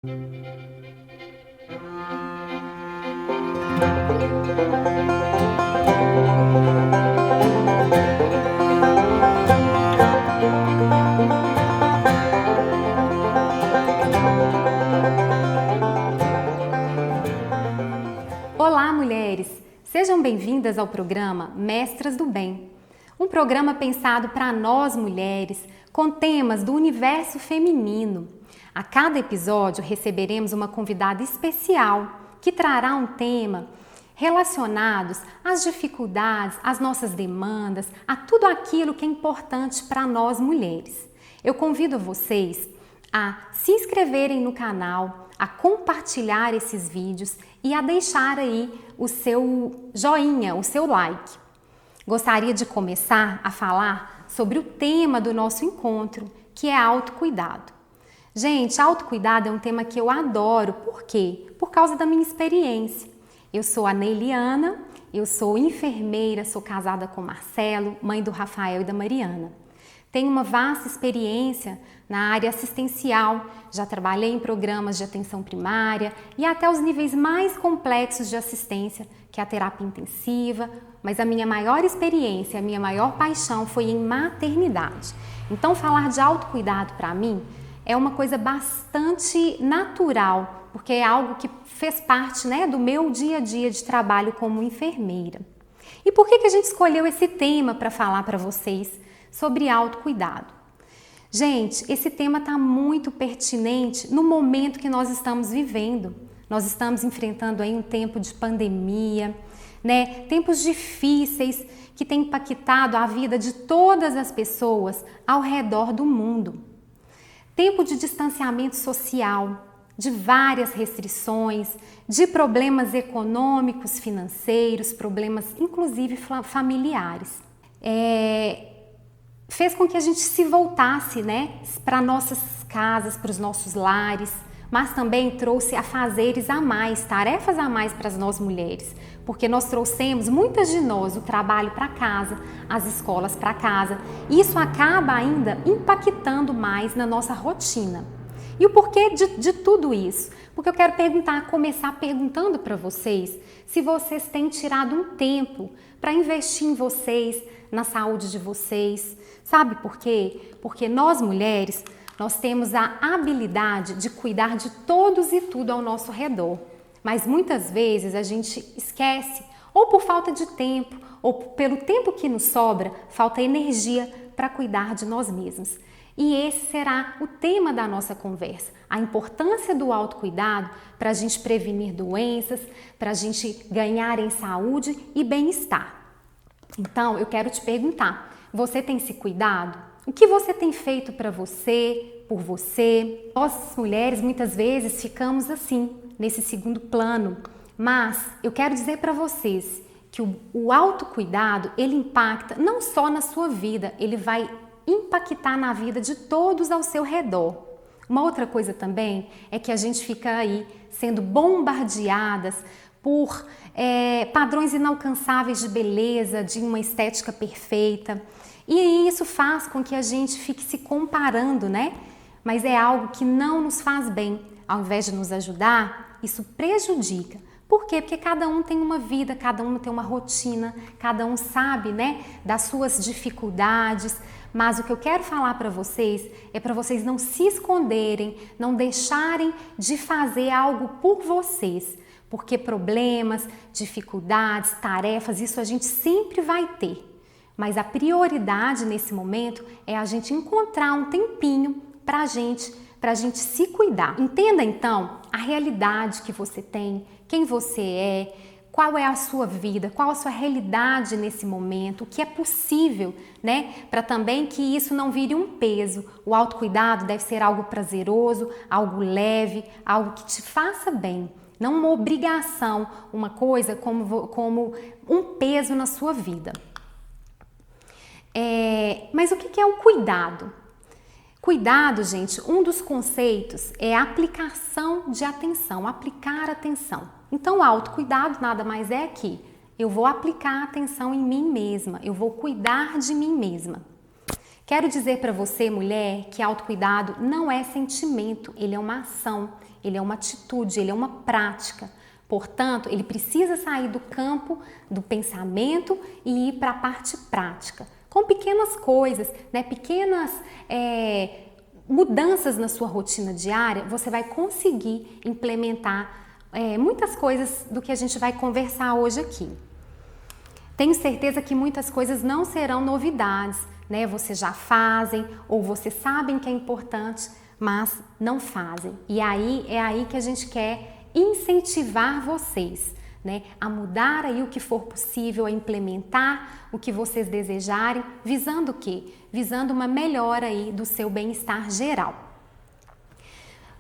Olá, mulheres! Sejam bem-vindas ao programa Mestras do Bem, um programa pensado para nós mulheres com temas do universo feminino. A cada episódio receberemos uma convidada especial que trará um tema relacionados às dificuldades, às nossas demandas, a tudo aquilo que é importante para nós mulheres. Eu convido vocês a se inscreverem no canal, a compartilhar esses vídeos e a deixar aí o seu joinha, o seu like. Gostaria de começar a falar sobre o tema do nosso encontro, que é autocuidado. Gente, autocuidado é um tema que eu adoro. Por quê? Por causa da minha experiência. Eu sou a Neiliana, eu sou enfermeira, sou casada com Marcelo, mãe do Rafael e da Mariana. Tenho uma vasta experiência na área assistencial, já trabalhei em programas de atenção primária e até os níveis mais complexos de assistência, que é a terapia intensiva, mas a minha maior experiência, a minha maior paixão foi em maternidade. Então, falar de autocuidado para mim é uma coisa bastante natural, porque é algo que fez parte, do meu dia a dia de trabalho como enfermeira. E por que a gente escolheu esse tema para falar para vocês sobre autocuidado? Gente, esse tema está muito pertinente no momento que nós estamos vivendo. Nós estamos enfrentando aí um tempo de pandemia, tempos difíceis que têm impactado a vida de todas as pessoas ao redor do mundo. Tempo de distanciamento social, de várias restrições, de problemas econômicos, financeiros, problemas inclusive familiares. Fez com que a gente se voltasse para nossas casas, para os nossos lares, mas também trouxe afazeres a mais, tarefas a mais para nós mulheres, porque nós trouxemos, muitas de nós, o trabalho para casa, as escolas para casa, e isso acaba ainda impactando mais na nossa rotina. E o porquê de tudo isso? Porque eu quero começar perguntando para vocês se vocês têm tirado um tempo para investir em vocês, na saúde de vocês. Sabe por quê? Porque nós mulheres, nós temos a habilidade de cuidar de todos e tudo ao nosso redor. Mas muitas vezes a gente esquece, ou por falta de tempo, ou pelo tempo que nos sobra, falta energia para cuidar de nós mesmos. E esse será o tema da nossa conversa, a importância do autocuidado para a gente prevenir doenças, para a gente ganhar em saúde e bem-estar. Então, eu quero te perguntar, você tem se cuidado? O que você tem feito para você, por você? Nós, mulheres, muitas vezes ficamos assim, nesse segundo plano, mas eu quero dizer para vocês que o autocuidado, ele impacta não só na sua vida, ele vai impactar na vida de todos ao seu redor. Uma outra coisa também é que a gente fica aí sendo bombardeadas por padrões inalcançáveis de beleza, de uma estética perfeita. E isso faz com que a gente fique se comparando, Mas é algo que não nos faz bem. Ao invés de nos ajudar, isso prejudica. Por quê? Porque cada um tem uma vida, cada um tem uma rotina, cada um sabe, das suas dificuldades. Mas o que eu quero falar para vocês é para vocês não se esconderem, não deixarem de fazer algo por vocês. Porque problemas, dificuldades, tarefas, isso a gente sempre vai ter. Mas a prioridade nesse momento é a gente encontrar um tempinho para a gente se cuidar. Entenda então a realidade que você tem, quem você é, qual é a sua vida, qual a sua realidade nesse momento, o que é possível, para também que isso não vire um peso. O autocuidado deve ser algo prazeroso, algo leve, algo que te faça bem. Não uma obrigação, uma coisa como um peso na sua vida. Mas o que é o cuidado? Cuidado, gente, um dos conceitos é a aplicação de atenção, aplicar atenção. Então, o autocuidado nada mais é que eu vou aplicar atenção em mim mesma, eu vou cuidar de mim mesma. Quero dizer para você, mulher, que autocuidado não é sentimento, ele é uma ação. ele é uma atitude, ele é uma prática. Portanto, ele precisa sair do campo do pensamento e ir para a parte prática. Com pequenas coisas, né? Pequenas mudanças na sua rotina diária, você vai conseguir implementar muitas coisas do que a gente vai conversar hoje aqui. Tenho certeza que muitas coisas não serão novidades, né? Vocês já fazem ou vocês sabem que é importante, mas não fazem. E aí é aí que a gente quer incentivar vocês, né? A mudar aí o que for possível, a implementar o que vocês desejarem, visando o quê? Visando uma melhora aí do seu bem-estar geral.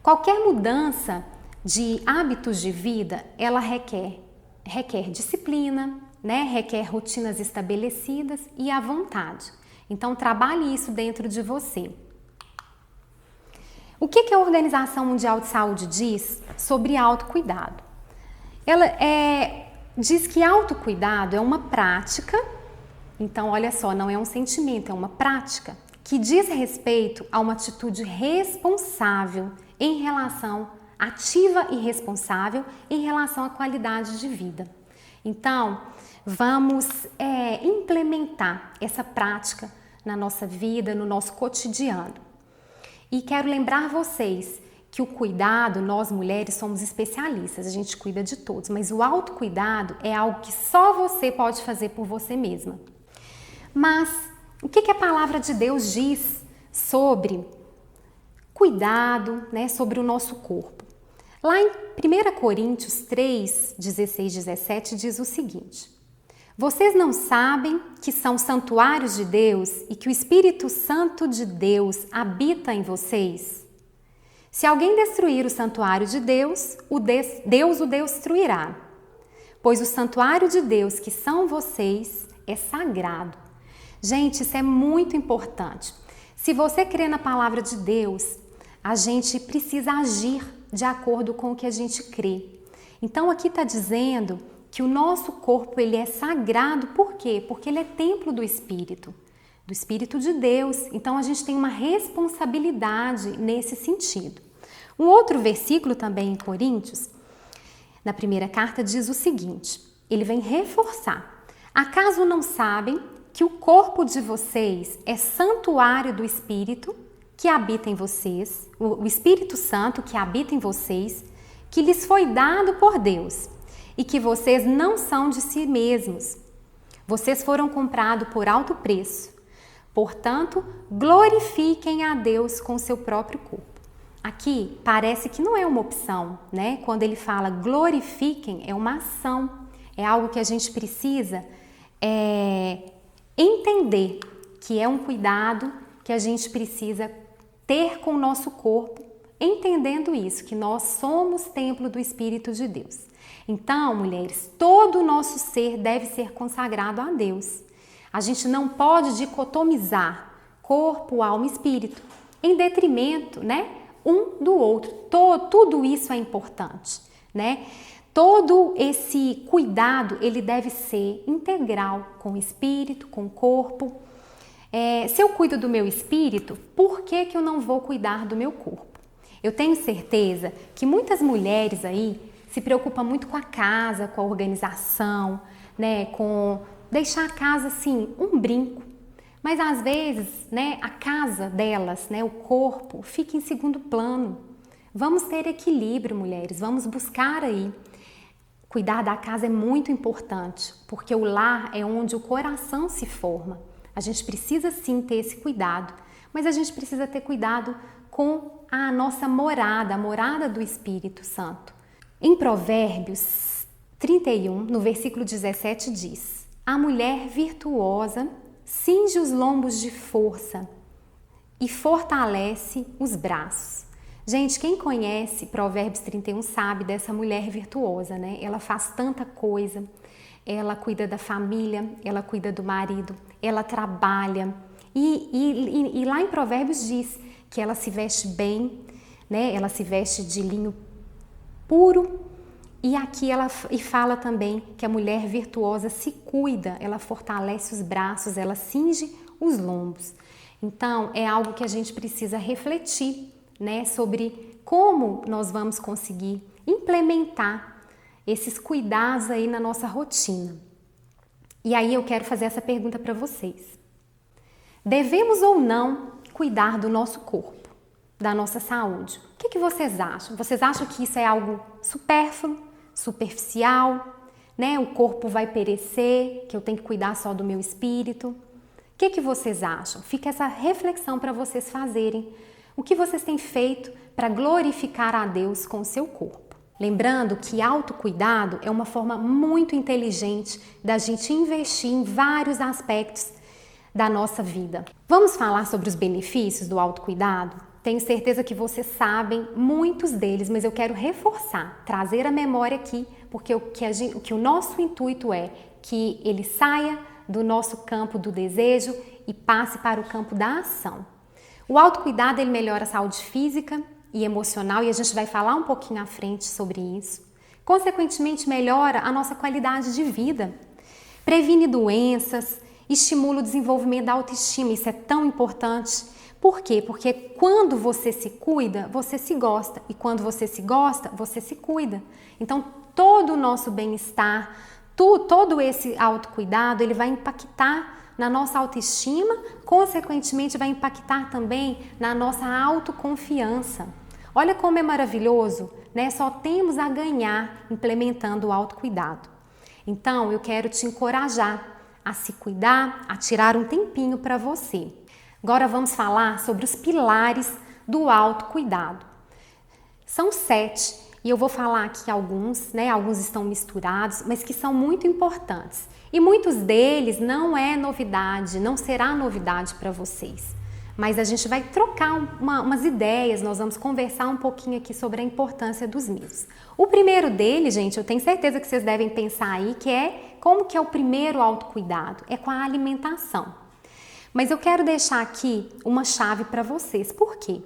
Qualquer mudança de hábitos de vida, ela requer disciplina, né? Requer rotinas estabelecidas e a vontade. Então, trabalhe isso dentro de você. O que a Organização Mundial de Saúde diz sobre autocuidado? Ela diz que autocuidado é uma prática, então olha só, não é um sentimento, é uma prática que diz respeito a uma atitude responsável em relação, ativa e responsável em relação à qualidade de vida. Então, vamos implementar essa prática na nossa vida, no nosso cotidiano. E quero lembrar vocês que o cuidado, nós mulheres somos especialistas, a gente cuida de todos, mas o autocuidado é algo que só você pode fazer por você mesma. Mas o que a palavra de Deus diz sobre cuidado, né, sobre o nosso corpo? Lá em 1 Coríntios 3, 16, 17 diz o seguinte: vocês não sabem que são santuários de Deus e que o Espírito Santo de Deus habita em vocês? Se alguém destruir o santuário de Deus, Deus o destruirá. Pois o santuário de Deus, que são vocês, é sagrado. Gente, isso é muito importante. Se você crê na palavra de Deus, a gente precisa agir de acordo com o que a gente crê. Então aqui está dizendo que o nosso corpo ele é sagrado, por quê? Porque ele é templo do Espírito de Deus. Então a gente tem uma responsabilidade nesse sentido. Um outro versículo também em Coríntios, na primeira carta, diz o seguinte, ele vem reforçar: acaso não sabem que o corpo de vocês é santuário do Espírito que habita em vocês, o Espírito Santo que habita em vocês, que lhes foi dado por Deus, e que vocês não são de si mesmos. Vocês foram comprados por alto preço. Portanto, glorifiquem a Deus com seu próprio corpo. Aqui parece que não é uma opção, né? Quando ele fala glorifiquem, é uma ação. É algo que a gente precisa entender que é um cuidado que a gente precisa ter com o nosso corpo, entendendo isso, que nós somos templo do Espírito de Deus. Então, mulheres, todo o nosso ser deve ser consagrado a Deus. A gente não pode dicotomizar corpo, alma e espírito, em detrimento, né, um do outro. Tudo isso é importante, né? Todo esse cuidado, ele deve ser integral com o espírito, com o corpo. Se eu cuido do meu espírito, por que eu não vou cuidar do meu corpo? Eu tenho certeza que muitas mulheres aí se preocupam muito com a casa, com a organização, né, com deixar a casa assim, um brinco. Mas às vezes, né, a casa delas, né, o corpo, fica em segundo plano. Vamos ter equilíbrio, mulheres, vamos buscar aí. Cuidar da casa é muito importante, porque o lar é onde o coração se forma. A gente precisa sim ter esse cuidado, mas a gente precisa ter cuidado com a nossa morada, a morada do Espírito Santo. Em Provérbios 31, no versículo 17 diz: a mulher virtuosa cinge os lombos de força e fortalece os braços. Gente, quem conhece Provérbios 31 sabe dessa mulher virtuosa, né? Ela faz tanta coisa, ela cuida da família, ela cuida do marido, ela trabalha. E lá em Provérbios diz que ela se veste bem, né? Ela se veste de linho puro. E aqui ela fala também que a mulher virtuosa se cuida, ela fortalece os braços, ela cinge os lombos. Então, é algo que a gente precisa refletir, né, sobre como nós vamos conseguir implementar esses cuidados aí na nossa rotina. E aí eu quero fazer essa pergunta para vocês. Devemos ou não cuidar do nosso corpo, da nossa saúde? O que vocês acham? Vocês acham que isso é algo supérfluo, superficial, né? O corpo vai perecer, que eu tenho que cuidar só do meu espírito? O que vocês acham? Fica essa reflexão para vocês fazerem. O que vocês têm feito para glorificar a Deus com o seu corpo? Lembrando que autocuidado é uma forma muito inteligente da gente investir em vários aspectos da nossa vida. Vamos falar sobre os benefícios do autocuidado? Tenho certeza que vocês sabem muitos deles, mas eu quero reforçar, trazer a memória aqui, porque o que o nosso intuito é que ele saia do nosso campo do desejo e passe para o campo da ação. O autocuidado ele melhora a saúde física e emocional, e a gente vai falar um pouquinho à frente sobre isso. Consequentemente, melhora a nossa qualidade de vida, previne doenças, estimula o desenvolvimento da autoestima. Isso é tão importante. Por quê? Porque quando você se cuida, você se gosta, e quando você se gosta, você se cuida. Então, todo o nosso bem-estar, todo esse autocuidado, ele vai impactar na nossa autoestima, consequentemente vai impactar também na nossa autoconfiança. Olha como é maravilhoso, né? Só temos a ganhar implementando o autocuidado. Então, eu quero te encorajar a se cuidar, a tirar um tempinho para você. Agora vamos falar sobre os pilares do autocuidado. São 7 e eu vou falar aqui alguns, né? Alguns estão misturados, mas que são muito importantes. E muitos deles não é novidade, não será novidade para vocês. Mas a gente vai trocar umas ideias, nós vamos conversar um pouquinho aqui sobre a importância dos mesmos. O primeiro deles, gente, eu tenho certeza que vocês devem pensar aí, que é como que é o primeiro autocuidado? É com a alimentação. Mas eu quero deixar aqui uma chave para vocês. Por quê?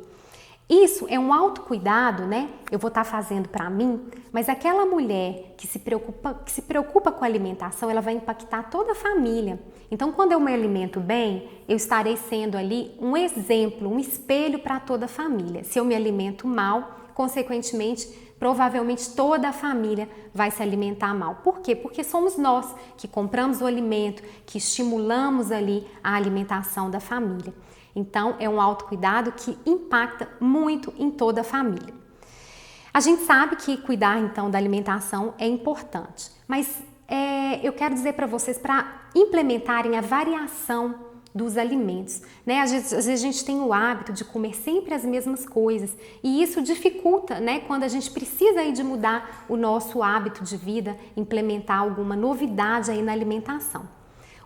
Isso é um autocuidado, né? Eu vou estar fazendo para mim, mas aquela mulher que se preocupa com a alimentação, ela vai impactar toda a família. Então, quando eu me alimento bem, eu estarei sendo ali um exemplo, um espelho para toda a família. Se eu me alimento mal, consequentemente, provavelmente toda a família vai se alimentar mal. Por quê? Porque somos nós que compramos o alimento, que estimulamos ali a alimentação da família. Então, é um autocuidado que impacta muito em toda a família. A gente sabe que cuidar, então, da alimentação é importante, mas eu quero dizer para vocês para implementarem a variação dos alimentos, né? Às vezes a gente tem o hábito de comer sempre as mesmas coisas e isso dificulta, né? Quando a gente precisa aí de mudar o nosso hábito de vida, implementar alguma novidade aí na alimentação.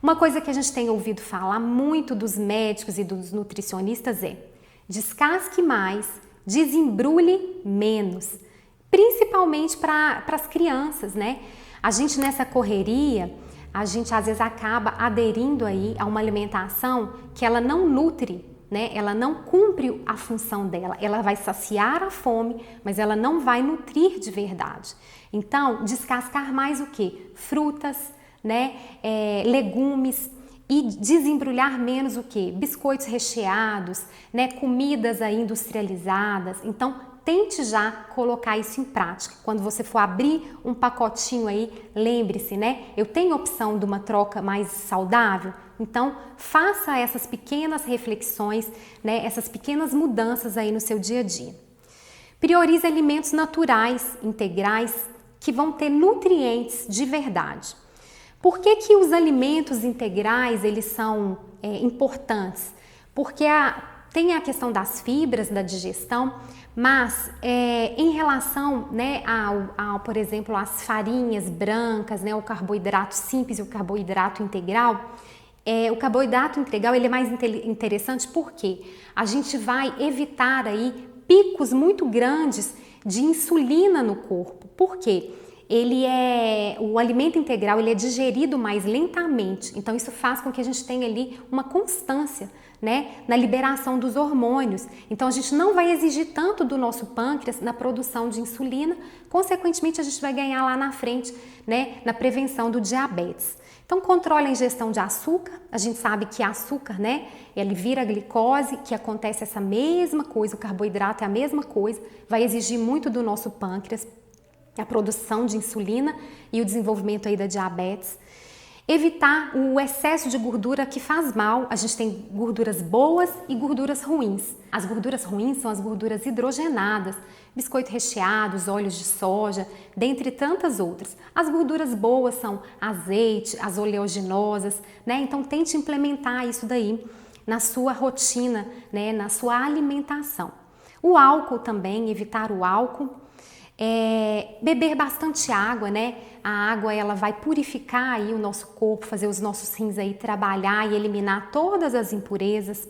Uma coisa que a gente tem ouvido falar muito dos médicos e dos nutricionistas é: descasque mais, desembrulhe menos, principalmente para as crianças, né? A gente nessa correria, a gente às vezes acaba aderindo aí a uma alimentação que ela não nutre, né? Ela não cumpre a função dela. Ela vai saciar a fome, mas ela não vai nutrir de verdade. Então, descascar mais o quê? Frutas, né? Legumes, e desembrulhar menos o quê? Biscoitos recheados, né? Comidas aí industrializadas. Então, tente já colocar isso em prática. Quando você for abrir um pacotinho aí, lembre-se, né? Eu tenho opção de uma troca mais saudável? Então, faça essas pequenas reflexões, né? Essas pequenas mudanças aí no seu dia a dia. Priorize alimentos naturais, integrais, que vão ter nutrientes de verdade. Por que os alimentos integrais, eles são importantes? Porque tem a questão das fibras, da digestão, mas em relação, né, por exemplo, às farinhas brancas, né, o carboidrato simples e o carboidrato integral, o carboidrato integral ele é mais interessante porque a gente vai evitar aí picos muito grandes de insulina no corpo. Por quê? O alimento integral ele é digerido mais lentamente, então isso faz com que a gente tenha ali uma constância, né, na liberação dos hormônios. Então a gente não vai exigir tanto do nosso pâncreas na produção de insulina, consequentemente a gente vai ganhar lá na frente, né, na prevenção do diabetes. Então, controle a ingestão de açúcar. A gente sabe que açúcar, né, ele vira glicose, que acontece essa mesma coisa, o carboidrato é a mesma coisa, vai exigir muito do nosso pâncreas, a produção de insulina e o desenvolvimento aí da diabetes. Evitar o excesso de gordura que faz mal. A gente tem gorduras boas e gorduras ruins. As gorduras ruins são as gorduras hidrogenadas, biscoito recheado, óleos de soja, dentre tantas outras. As gorduras boas são azeite, as oleaginosas, né? Então tente implementar isso daí na sua rotina, né? Na sua alimentação. O álcool também, evitar o álcool. Beber bastante água, né? A água ela vai purificar aí o nosso corpo, fazer os nossos rins aí trabalhar e eliminar todas as impurezas.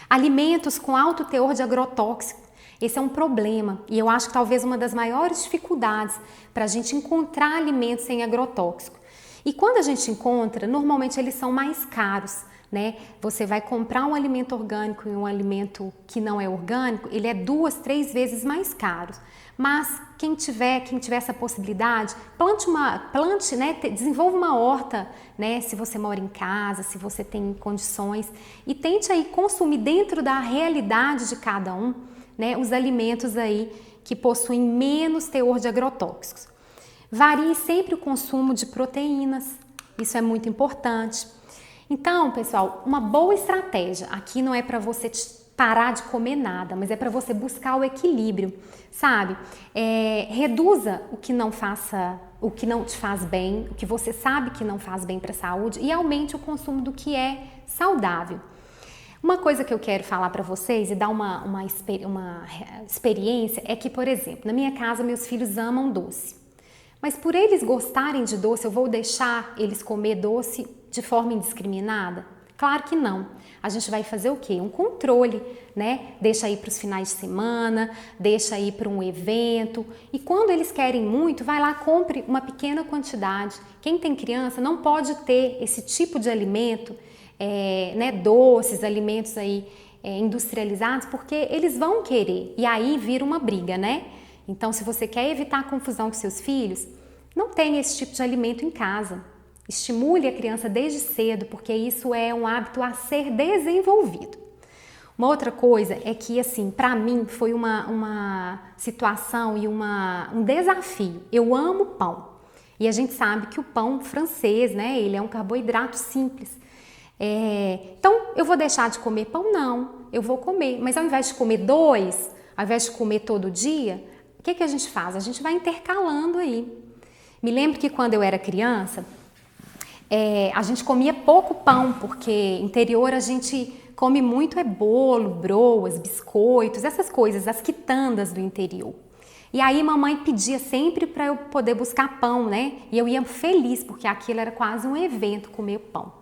Alimentos com alto teor de agrotóxico, esse é um problema e eu acho que talvez uma das maiores dificuldades para a gente encontrar alimentos sem agrotóxico. E quando a gente encontra, normalmente eles são mais caros, né? Você vai comprar um alimento orgânico e um alimento que não é orgânico, ele é 2, 3 vezes mais caro. Mas quem tiver essa possibilidade, plante, né, desenvolva uma horta, né, se você mora em casa, se você tem condições, e tente aí consumir dentro da realidade de cada um, né, os alimentos aí que possuem menos teor de agrotóxicos. Varie sempre o consumo de proteínas, isso é muito importante. Então, pessoal, uma boa estratégia, aqui não é para você parar de comer nada, mas é para você buscar o equilíbrio, sabe? Reduza o que não te faz bem, o que você sabe que não faz bem para a saúde e aumente o consumo do que é saudável. Uma coisa que eu quero falar para vocês e dar uma experiência é que, por exemplo, na minha casa meus filhos amam doce. Mas por eles gostarem de doce, eu vou deixar eles comer doce de forma indiscriminada? Claro que não. A gente vai fazer o quê? Um controle, né? Deixa aí para os finais de semana, deixa aí para um evento. E quando eles querem muito, vai lá, compre uma pequena quantidade. Quem tem criança não pode ter esse tipo de alimento, né? Doces, alimentos aí industrializados, porque eles vão querer. E aí vira uma briga, né? Então, se você quer evitar confusão com seus filhos, não tenha esse tipo de alimento em casa. Estimule a criança desde cedo, porque isso é um hábito a ser desenvolvido. Uma outra coisa é que, assim, para mim foi uma situação e um desafio. Eu amo pão. E a gente sabe que o pão francês, né, ele é um carboidrato simples. Então, eu vou deixar de comer pão? Não, eu vou comer. Mas ao invés de comer 2, ao invés de comer todo dia, o que a gente faz? A gente vai intercalando aí. Me lembro que quando eu era criança, a gente comia pouco pão, porque interior a gente come muito bolo, broas, biscoitos, essas coisas, as quitandas do interior. E aí mamãe pedia sempre para eu poder buscar pão, né? E eu ia feliz, porque aquilo era quase um evento, comer pão.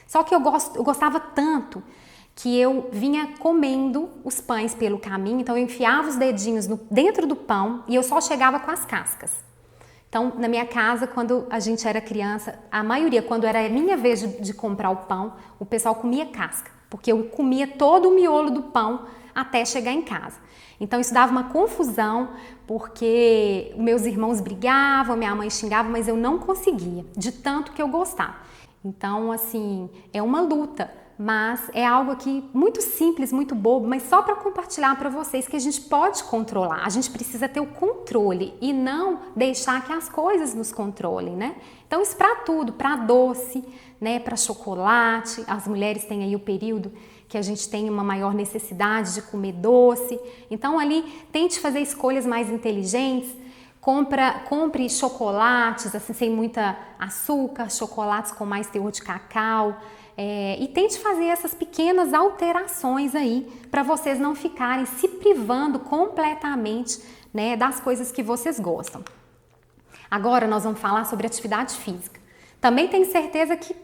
Só que eu gostava tanto que eu vinha comendo os pães pelo caminho, então eu enfiava os dedinhos dentro do pão e eu só chegava com as cascas. Então, na minha casa, quando a gente era criança, a maioria, quando era a minha vez de comprar o pão, o pessoal comia casca, porque eu comia todo o miolo do pão até chegar em casa. Então, isso dava uma confusão, porque meus irmãos brigavam, minha mãe xingava, mas eu não conseguia, de tanto que eu gostava. Então, assim, é uma luta, mas é algo aqui muito simples, muito bobo, mas só para compartilhar para vocês que a gente pode controlar. A gente precisa ter o controle e não deixar que as coisas nos controlem, né? Então isso para tudo, para doce, né, para chocolate. As mulheres têm aí o período que a gente tem uma maior necessidade de comer doce. Então ali tente fazer escolhas mais inteligentes. Compre chocolates assim sem muita açúcar, chocolates com mais teor de cacau. E tente fazer essas pequenas alterações aí para vocês não ficarem se privando completamente, né, das coisas que vocês gostam. Agora nós vamos falar sobre atividade física. Também tenho certeza que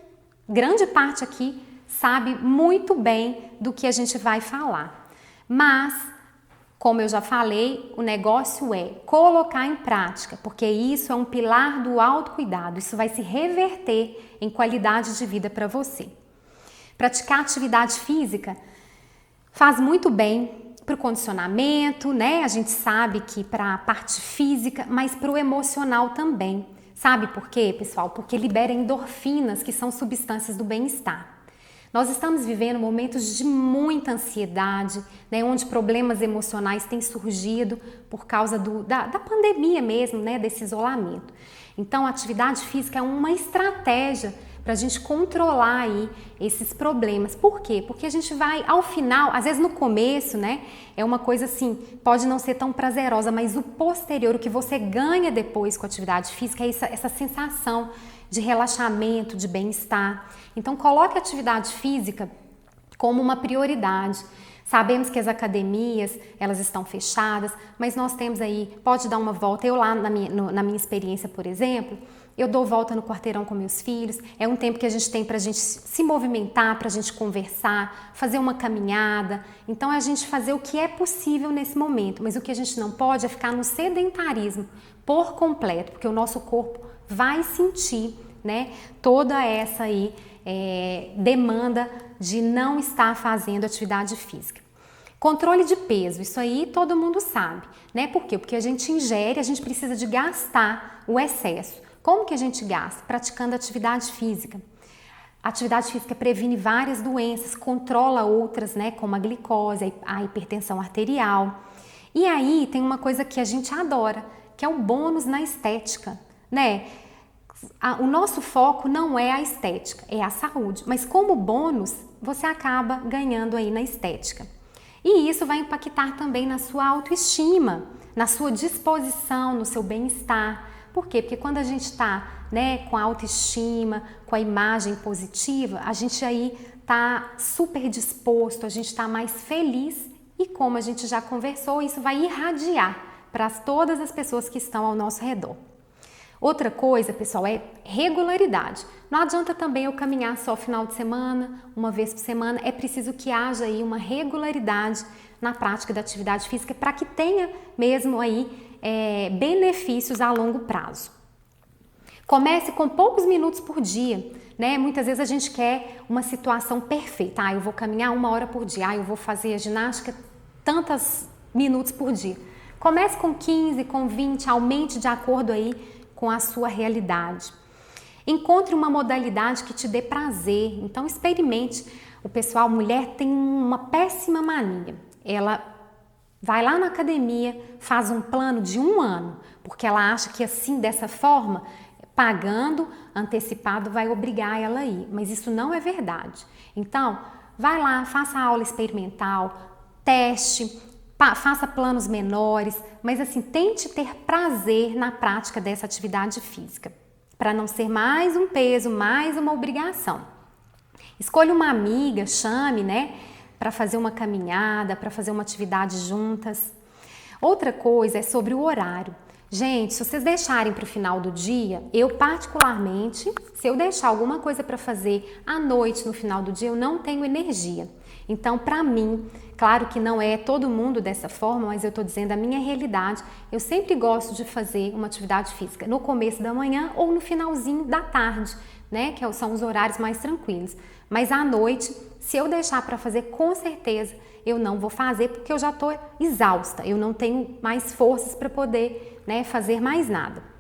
grande parte aqui sabe muito bem do que a gente vai falar. Mas, como eu já falei, o negócio é colocar em prática, porque isso é um pilar do autocuidado. Isso vai se reverter em qualidade de vida para você. Praticar atividade física faz muito bem para o condicionamento, né? A gente sabe que para a parte física, mas para o emocional também. Sabe por quê, pessoal? Porque libera endorfinas, que são substâncias do bem-estar. Nós estamos vivendo momentos de muita ansiedade, né, onde problemas emocionais têm surgido por causa da pandemia mesmo, né, desse isolamento. Então, a atividade física é uma estratégia para a gente controlar aí esses problemas. Por quê? Porque a gente vai, ao final, às vezes no começo, né, é uma coisa assim, pode não ser tão prazerosa, mas o posterior, o que você ganha depois com a atividade física é essa sensação de relaxamento, de bem-estar. Então, coloque a atividade física como uma prioridade. Sabemos que as academias, elas estão fechadas, mas nós temos aí, pode dar uma volta. Eu lá na minha experiência, por exemplo, eu dou volta no quarteirão com meus filhos. É um tempo que a gente tem para a gente se movimentar, para a gente conversar, fazer uma caminhada. Então, é a gente fazer o que é possível nesse momento, mas o que a gente não pode é ficar no sedentarismo por completo, porque o nosso corpo vai sentir, né, toda essa aí demanda de não estar fazendo atividade física. Controle de peso, isso aí todo mundo sabe, né? Por quê? Porque a gente ingere, a gente precisa de gastar o excesso. Como que a gente gasta? Praticando atividade física. A atividade física previne várias doenças, controla outras, né, como a glicose, a hipertensão arterial. E aí tem uma coisa que a gente adora, que é o bônus na estética, né? O nosso foco não é a estética, é a saúde, mas como bônus você acaba ganhando aí na estética. E isso vai impactar também na sua autoestima, na sua disposição, no seu bem-estar. Por quê? Porque quando a gente está, né, com a autoestima, com a imagem positiva, a gente aí está super disposto, a gente está mais feliz e, como a gente já conversou, isso vai irradiar para todas as pessoas que estão ao nosso redor. Outra coisa, pessoal, é regularidade. Não adianta também eu caminhar só final de semana, uma vez por semana. É preciso que haja aí uma regularidade na prática da atividade física para que tenha mesmo aí benefícios a longo prazo. Comece com poucos minutos por dia, né? Muitas vezes a gente quer uma situação perfeita. Eu vou caminhar 1 hora por dia. Eu vou fazer a ginástica tantos minutos por dia. Comece com 15, com 20, aumente de acordo aí com a sua realidade. Encontre uma modalidade que te dê prazer, então experimente. O pessoal, mulher tem uma péssima mania, ela vai lá na academia, faz um plano de 1 ano, porque ela acha que assim, dessa forma, pagando antecipado vai obrigar ela a ir, mas isso não é verdade. Então, vai lá, faça a aula experimental, teste, faça planos menores, mas assim, tente ter prazer na prática dessa atividade física, para não ser mais um peso, mais uma obrigação. Escolha uma amiga, chame, né, para fazer uma caminhada, para fazer uma atividade juntas. Outra coisa é sobre o horário. Gente, se vocês deixarem para o final do dia, eu particularmente, se eu deixar alguma coisa para fazer à noite, no final do dia, eu não tenho energia. Então, para mim, claro que não é todo mundo dessa forma, mas eu estou dizendo a minha realidade, eu sempre gosto de fazer uma atividade física no começo da manhã ou no finalzinho da tarde, né, que são os horários mais tranquilos. Mas à noite, se eu deixar para fazer, com certeza eu não vou fazer, porque eu já estou exausta, eu não tenho mais forças para poder, né, fazer mais nada.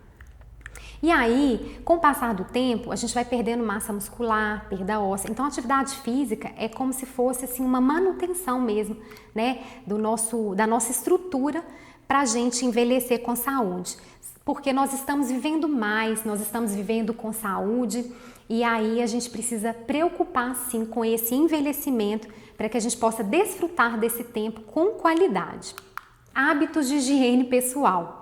E aí, com o passar do tempo, a gente vai perdendo massa muscular, perda óssea. Então, a atividade física é como se fosse assim, uma manutenção mesmo, né, da nossa estrutura para a gente envelhecer com saúde. Porque nós estamos vivendo mais, nós estamos vivendo com saúde e aí a gente precisa preocupar sim com esse envelhecimento para que a gente possa desfrutar desse tempo com qualidade. Hábitos de higiene pessoal.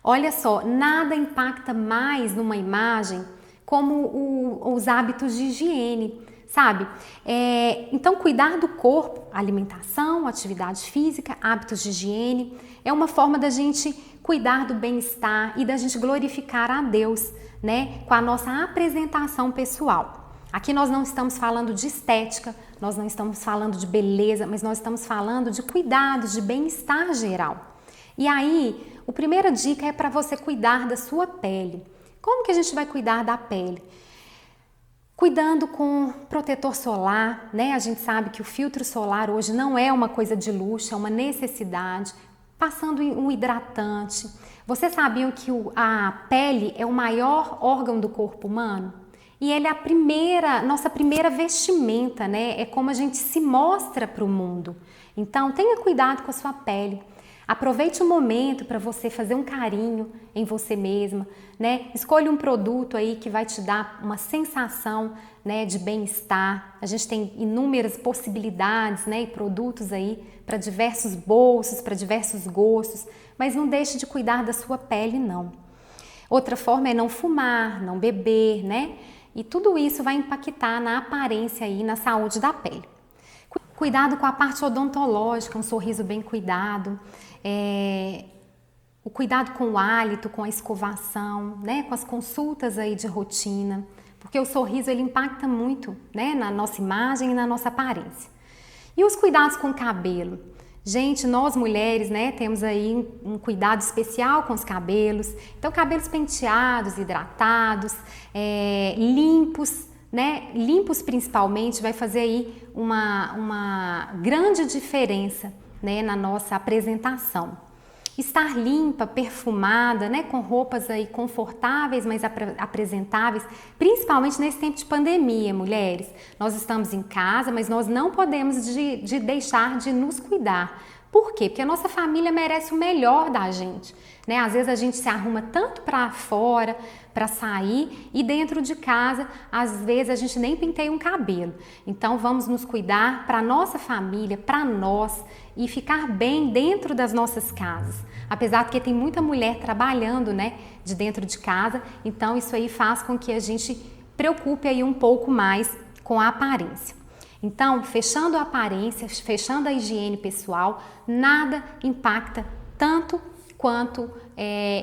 Olha só, nada impacta mais numa imagem como os hábitos de higiene, sabe? Então, cuidar do corpo, alimentação, atividade física, hábitos de higiene, é uma forma da gente cuidar do bem-estar e da gente glorificar a Deus, né? Com a nossa apresentação pessoal. Aqui nós não estamos falando de estética, nós não estamos falando de beleza, mas nós estamos falando de cuidados, de bem-estar geral. E aí, a primeira dica é para você cuidar da sua pele. Como que a gente vai cuidar da pele? Cuidando com protetor solar, né? A gente sabe que o filtro solar hoje não é uma coisa de luxo, é uma necessidade. passando um hidratante. Vocês sabiam que a pele é o maior órgão do corpo humano? E ele é nossa primeira vestimenta, né? É como a gente se mostra para o mundo. Então, tenha cuidado com a sua pele. Aproveite o momento para você fazer um carinho em você mesma, né? Escolha um produto aí que vai te dar uma sensação, né, de bem-estar. A gente tem inúmeras possibilidades, né, e produtos aí para diversos bolsos, para diversos gostos, mas não deixe de cuidar da sua pele, não. Outra forma é não fumar, não beber, né? E tudo isso vai impactar na aparência e na saúde da pele. Cuidado com a parte odontológica, um sorriso bem cuidado, o cuidado com o hálito, com a escovação, né? Com as consultas aí de rotina, porque o sorriso ele impacta muito, né? Na nossa imagem e na nossa aparência. E os cuidados com o cabelo? Gente, nós mulheres, né, temos aí um cuidado especial com os cabelos. Então, cabelos penteados, hidratados, limpos, né? Limpos principalmente, vai fazer aí uma grande diferença, né, na nossa apresentação. Estar limpa, perfumada, né, com roupas aí confortáveis, mas apresentáveis, principalmente nesse tempo de pandemia, mulheres. Nós estamos em casa, mas nós não podemos deixar de nos cuidar. Por quê? Porque a nossa família merece o melhor da gente, né? Às vezes a gente se arruma tanto para fora, para sair, e dentro de casa, às vezes a gente nem penteia um cabelo. Então vamos nos cuidar para a nossa família, para nós, e ficar bem dentro das nossas casas. Apesar de que tem muita mulher trabalhando, né, de dentro de casa, então isso aí faz com que a gente preocupe aí um pouco mais com a aparência. Então, fechando a aparência, fechando a higiene pessoal, nada impacta tanto quanto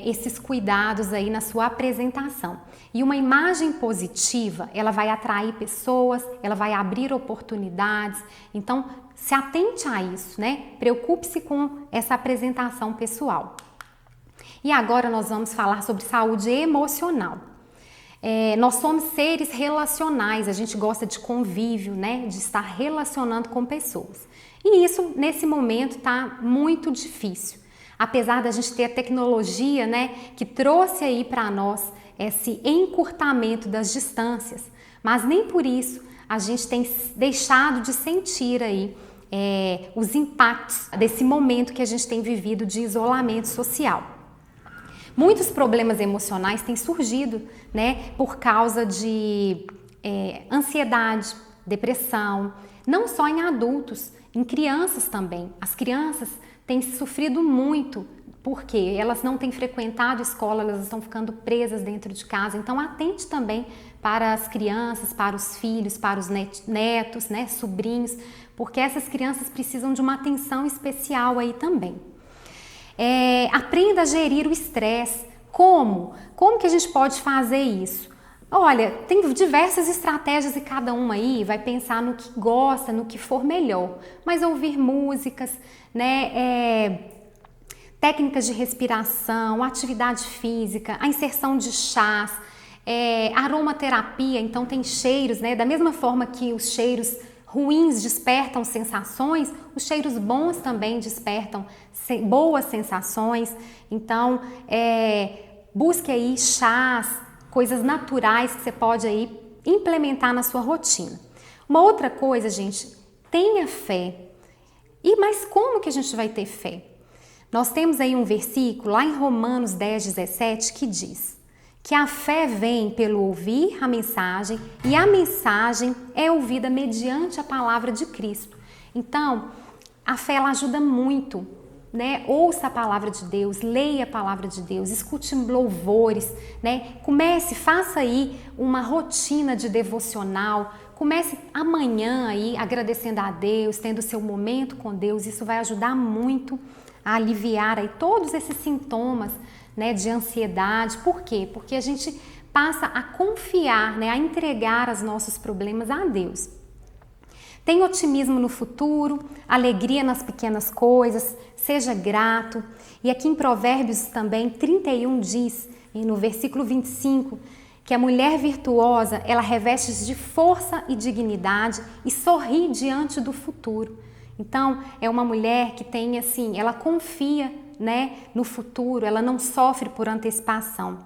esses cuidados aí na sua apresentação. E uma imagem positiva, ela vai atrair pessoas, ela vai abrir oportunidades. Então, se atente a isso, né? Preocupe-se com essa apresentação pessoal. E agora nós vamos falar sobre saúde emocional. Nós somos seres relacionais, a gente gosta de convívio, né? De estar relacionando com pessoas. E isso, nesse momento, está muito difícil. Apesar da gente ter a tecnologia, né, que trouxe aí para nós esse encurtamento das distâncias, mas nem por isso a gente tem deixado de sentir aí os impactos desse momento que a gente tem vivido de isolamento social. Muitos problemas emocionais têm surgido, né, por causa de ansiedade, depressão, não só em adultos, em crianças também. As crianças têm sofrido muito porque elas não têm frequentado escola, elas estão ficando presas dentro de casa. Então atente também para as crianças, para os filhos, para os netos, né, sobrinhos, porque essas crianças precisam de uma atenção especial aí também. Aprenda a gerir o estresse. Como? Como que a gente pode fazer isso? Olha, tem diversas estratégias e cada uma aí vai pensar no que gosta, no que for melhor. Mas ouvir músicas, né, técnicas de respiração, atividade física, a inserção de chás, aromaterapia, então tem cheiros, né, da mesma forma que os cheiros ruins despertam sensações, os cheiros bons também despertam boas sensações. Então, busque aí chás, coisas naturais que você pode aí implementar na sua rotina. Uma outra coisa, gente, tenha fé. Mas como que a gente vai ter fé? Nós temos aí um versículo lá em Romanos 10:17 que diz que a fé vem pelo ouvir a mensagem e a mensagem é ouvida mediante a palavra de Cristo. Então, a fé ela ajuda muito, né? Ouça a palavra de Deus, leia a palavra de Deus, escute louvores, né? Faça aí uma rotina de devocional, comece amanhã aí agradecendo a Deus, tendo seu momento com Deus. Isso vai ajudar muito a aliviar aí todos esses sintomas, né, de ansiedade. Por quê? Porque a gente passa a confiar, né, a entregar os nossos problemas a Deus. Tenha otimismo no futuro, alegria nas pequenas coisas, seja grato. E aqui em Provérbios também 31 diz, no versículo 25, que a mulher virtuosa, ela reveste de força e dignidade e sorri diante do futuro. Então, é uma mulher que tem assim, ela confia né, no futuro, ela não sofre por antecipação.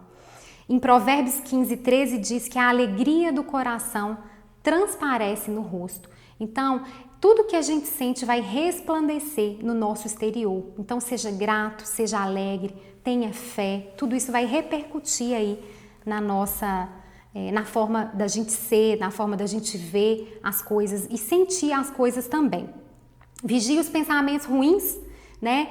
Em Provérbios 15:13 diz que a alegria do coração transparece no rosto. Então, tudo que a gente sente vai resplandecer no nosso exterior. Então, seja grato, seja alegre, tenha fé, tudo isso vai repercutir aí na forma da gente ser, na forma da gente ver as coisas e sentir as coisas também. Vigie os pensamentos ruins, né?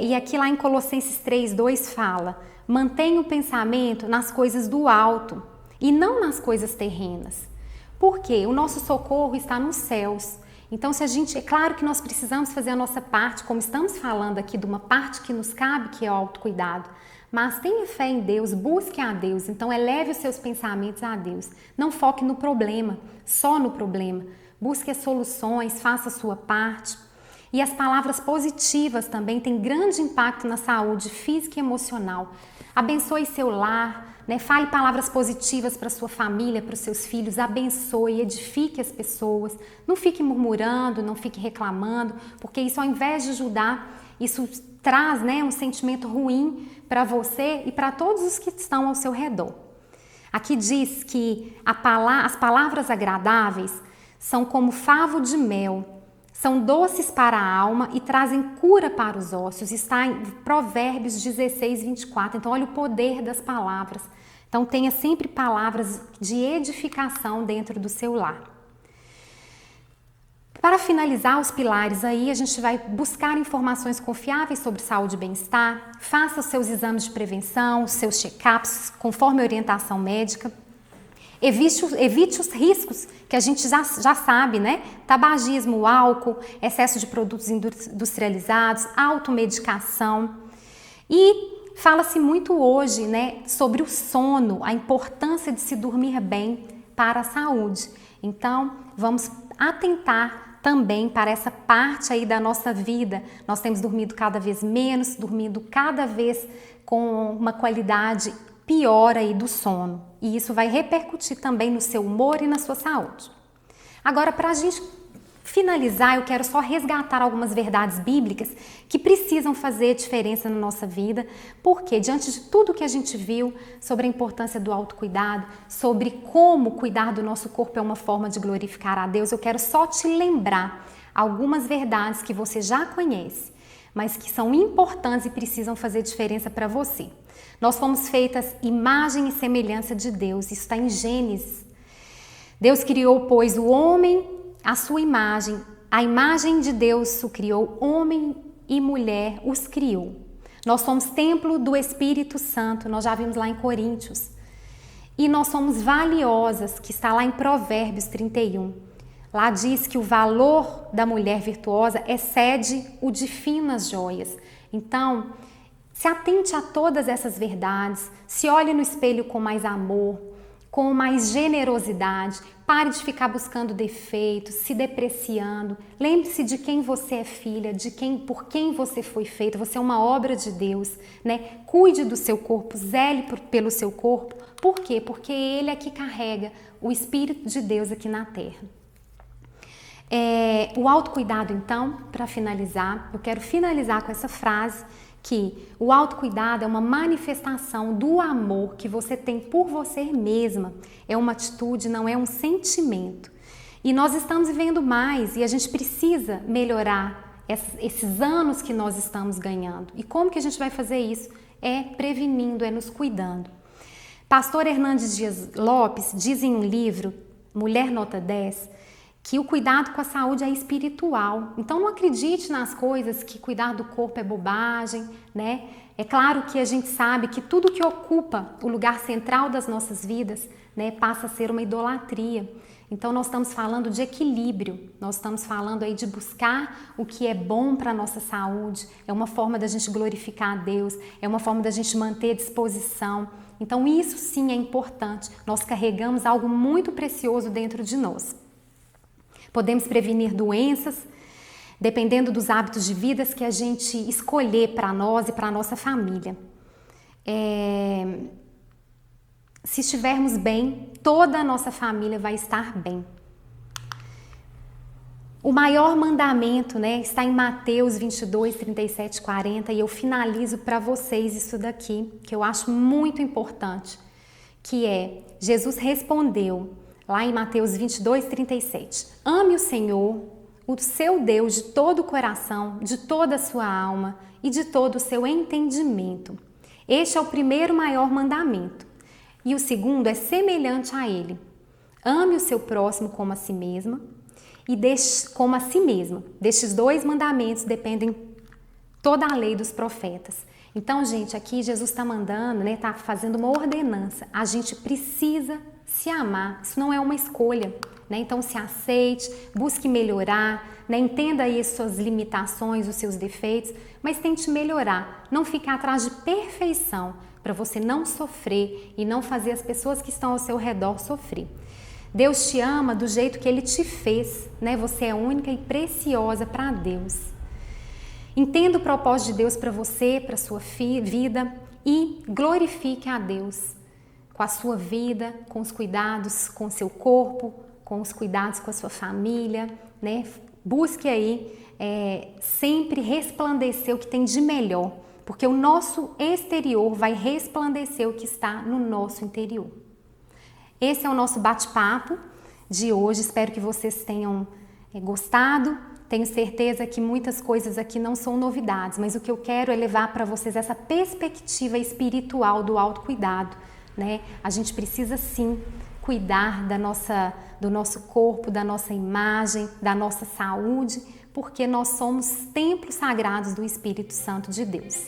E aqui lá em Colossenses 3:2 fala: mantenha o pensamento nas coisas do alto e não nas coisas terrenas. Por quê? O nosso socorro está nos céus. Então, é claro que nós precisamos fazer a nossa parte, como estamos falando aqui de uma parte que nos cabe, que é o autocuidado. Mas tenha fé em Deus, busque a Deus, então eleve os seus pensamentos a Deus. Não foque no problema, só no problema. Busque as soluções, faça a sua parte. E as palavras positivas também têm grande impacto na saúde física e emocional. Abençoe seu lar, né? Fale palavras positivas para sua família, para os seus filhos, abençoe, edifique as pessoas. Não fique murmurando, não fique reclamando, porque isso, ao invés de ajudar, isso traz, né, um sentimento ruim para você e para todos os que estão ao seu redor. Aqui diz que as palavras agradáveis são como favo de mel, são doces para a alma e trazem cura para os ossos. Está em Provérbios 16:24. Então, olha o poder das palavras. Então, tenha sempre palavras de edificação dentro do seu lar. Para finalizar os pilares aí, a gente vai buscar informações confiáveis sobre saúde e bem-estar, faça os seus exames de prevenção, os seus check-ups, conforme a orientação médica. Evite os riscos que a gente já sabe, né? Tabagismo, álcool, excesso de produtos industrializados, automedicação. E fala-se muito hoje, né, sobre o sono, a importância de se dormir bem para a saúde. Então, vamos atentar também para essa parte aí da nossa vida. Nós temos dormido cada vez menos, dormindo cada vez com uma qualidade pior aí do sono. E isso vai repercutir também no seu humor e na sua saúde. Agora, para a gente finalizar, eu quero só resgatar algumas verdades bíblicas que precisam fazer diferença na nossa vida, porque diante de tudo que a gente viu sobre a importância do autocuidado, sobre como cuidar do nosso corpo é uma forma de glorificar a Deus, eu quero só te lembrar algumas verdades que você já conhece, mas que são importantes e precisam fazer diferença para você. Nós fomos feitas imagem e semelhança de Deus, isso está em Gênesis. Deus criou, pois, o homem à sua imagem, a imagem de Deus o criou, homem e mulher os criou. Nós somos templo do Espírito Santo, nós já vimos lá em Coríntios. E nós somos valiosas, que está lá em Provérbios 31. Lá diz que o valor da mulher virtuosa excede o de finas joias. Então, se atente a todas essas verdades, se olhe no espelho com mais amor, com mais generosidade, pare de ficar buscando defeitos, se depreciando. Lembre-se de quem você é filha, por quem você foi feita. Você é uma obra de Deus, né? Cuide do seu corpo, zele pelo seu corpo. Por quê? Porque Ele é que carrega o Espírito de Deus aqui na Terra. O autocuidado, então, para finalizar, eu quero finalizar com essa frase que o autocuidado é uma manifestação do amor que você tem por você mesma. É uma atitude, não é um sentimento. E nós estamos vivendo mais e a gente precisa melhorar esses anos que nós estamos ganhando. E como que a gente vai fazer isso? É prevenindo, é nos cuidando. Pastor Hernandes Dias Lopes diz em um livro, Mulher Nota 10, que o cuidado com a saúde é espiritual. Então não acredite nas coisas que cuidar do corpo é bobagem, né? É claro que a gente sabe que tudo que ocupa o lugar central das nossas vidas, né, passa a ser uma idolatria. Então nós estamos falando de equilíbrio, nós estamos falando aí de buscar o que é bom para a nossa saúde, é uma forma da gente glorificar a Deus, é uma forma da gente manter a disposição. Então isso sim é importante, nós carregamos algo muito precioso dentro de nós. Podemos prevenir doenças, dependendo dos hábitos de vida que a gente escolher para nós e para a nossa família. Se estivermos bem, toda a nossa família vai estar bem. O maior mandamento, né, está em Mateus 22, 37, 40, e eu finalizo para vocês isso daqui, que eu acho muito importante, que é, Jesus respondeu, lá em Mateus 22, 37, ame o Senhor, o seu Deus, de todo o coração, de toda a sua alma e de todo o seu entendimento. Este é o primeiro maior mandamento. E o segundo é semelhante a ele. Ame o seu próximo como a si mesma e como a si mesma. Destes dois mandamentos dependem toda a lei dos profetas. Então, gente, aqui Jesus está mandando, né, está fazendo uma ordenança. A gente precisa se amar. Isso não é uma escolha, né? Então, se aceite, busque melhorar, né? Entenda aí as suas limitações, os seus defeitos, mas tente melhorar. Não ficar atrás de perfeição, para você não sofrer e não fazer as pessoas que estão ao seu redor sofrer. Deus te ama do jeito que Ele te fez, né? Você é única e preciosa para Deus. Entenda o propósito de Deus para você, para a sua vida e glorifique a Deus com a sua vida, com os cuidados com o seu corpo, com os cuidados com a sua família, né? Busque aí sempre resplandecer o que tem de melhor, porque o nosso exterior vai resplandecer o que está no nosso interior. Esse é o nosso bate-papo de hoje, espero que vocês tenham gostado. Tenho certeza que muitas coisas aqui não são novidades, mas o que eu quero é levar para vocês essa perspectiva espiritual do autocuidado, né? A gente precisa sim cuidar do nosso corpo, da nossa imagem, da nossa saúde, porque nós somos templos sagrados do Espírito Santo de Deus.